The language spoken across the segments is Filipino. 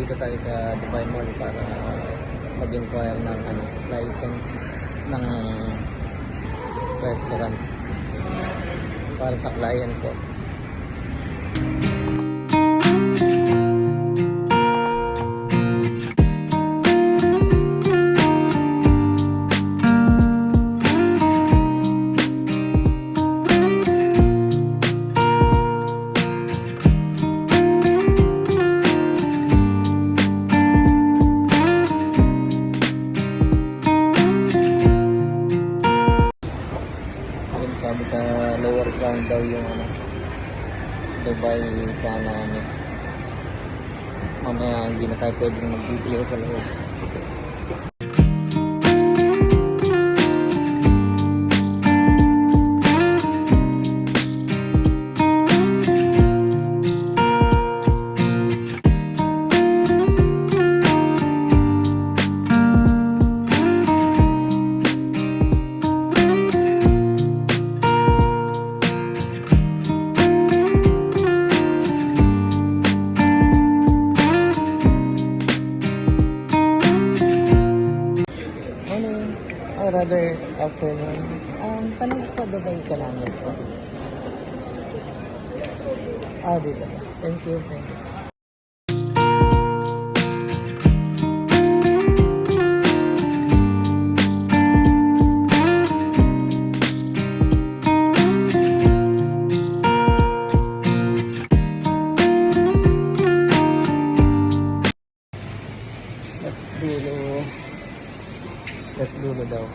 nandito tayo sa Dubai Mall para mag-inquire ng license ng restaurant para sa client ko. Sabi sa lower ground daw yung Dubai Panoramic. Mamaya hindi na tayo pwedeng mag-video sa loob. Rather afternoon. Tanong ko pa Dubai ka namin po. Dito. Thank you. Let's dulo daw.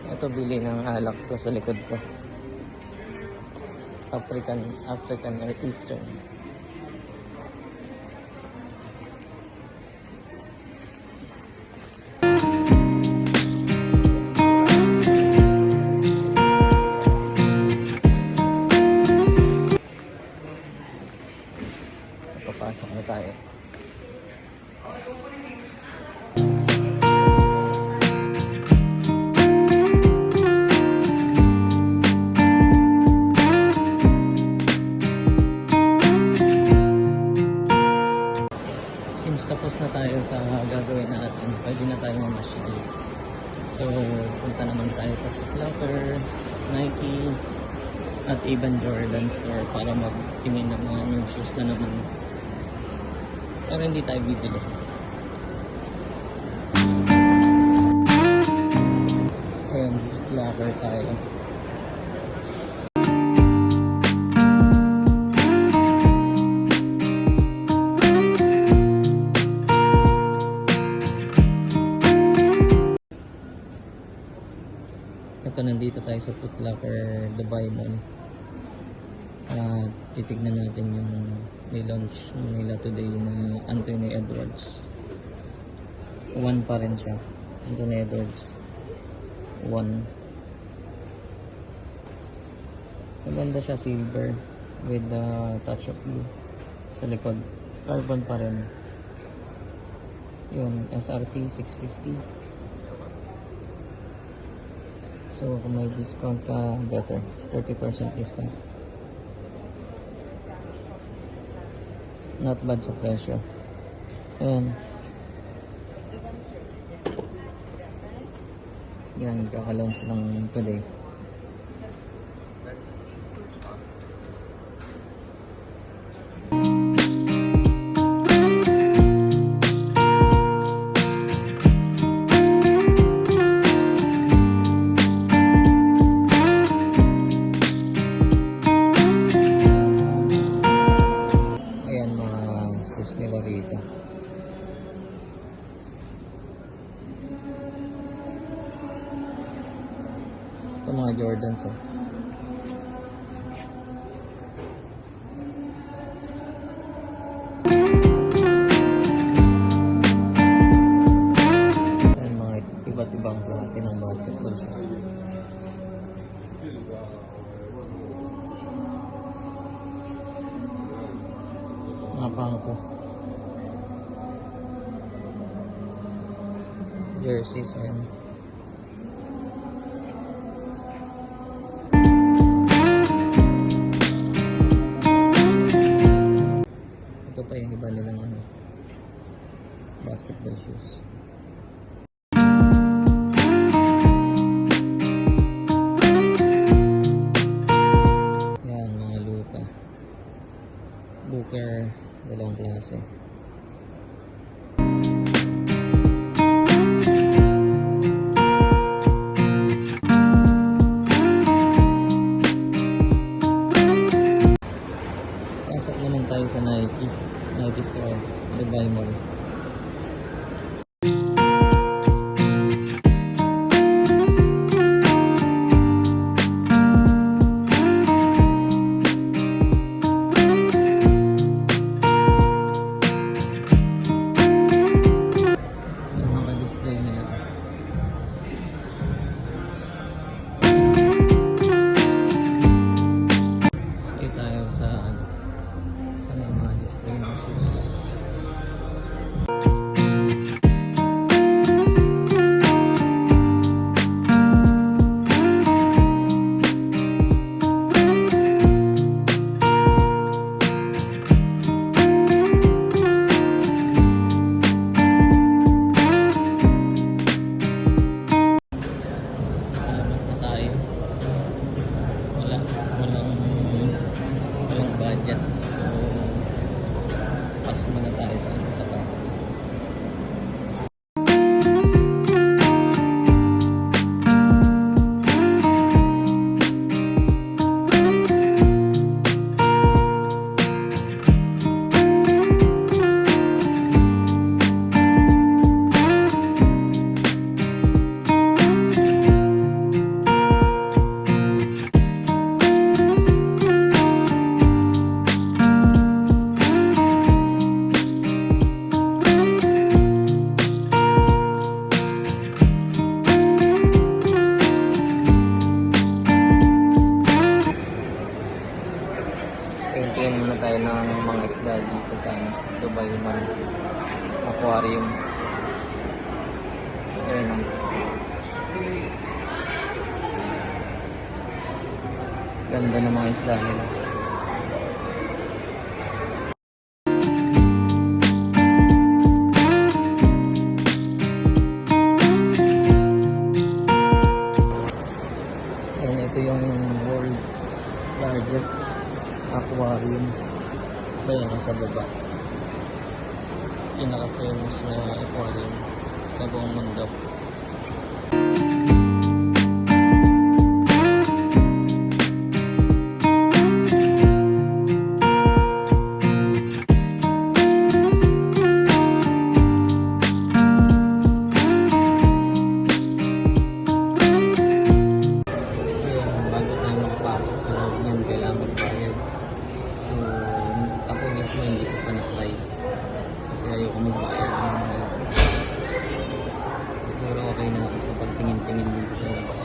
Ito bili ng alak ko sa likod ko. African or Eastern. Papasok na tayo. Since tapos na tayo sa gagawin natin, pwede na tayo mamasyal. So, punta naman tayo sa Foot Locker, Nike, at even Jordan store para magtingin ng mga new shoes na naman. Pero hindi tayo bibili. Ayan, Foot Locker tayo. Ito, nandito tayo sa Foot Locker Dubai Mall. Titignan natin yung nilaunch nila today na Anthony Edwards. 1 pa rin siya. Anthony Edwards 1. Maganda siya, silver with the touch of blue sa likod. Carbon pa rin. Yun, SRP 650. So kung may discount ka, better. 30% discount. Not bad sa presyo. Ayan. Yan, kaka-launch lang today. Nila rito. Ito mga Jordans Ayan, mga iba't ibang klase ng basketball shoes. Mga pangko. jerseys. Ayan. Ito pa yung iba nilang ano, basketball shoes. Yan, mga lupa. Booker, dalawang klase. Pasok naman tayo sa Nike store, Dubai Mall. Yung mga display nila. Dito tayo sa may mga display ng shoes. Palabas na tayo. Walang budget. So, pasok muna tayo sa sapatos. Tingin muna tayo ng mga isda dito sa Dubai Mall Aquarium. Ayan ang ganda ng mga isda nila. Ayan, ito yung world's largest aquarium. Ayan, nasa baba. Pinaka-famous na aquarium sa buong mundo. Ayan, bago tayo makapasok sa loob niyan, kailangan magbayad. So, ako mismo hindi ko pa na-try kasi ayoko magbayad ng mahal. Siguro okay na ako sa pagtingin-tingin dito sa labas.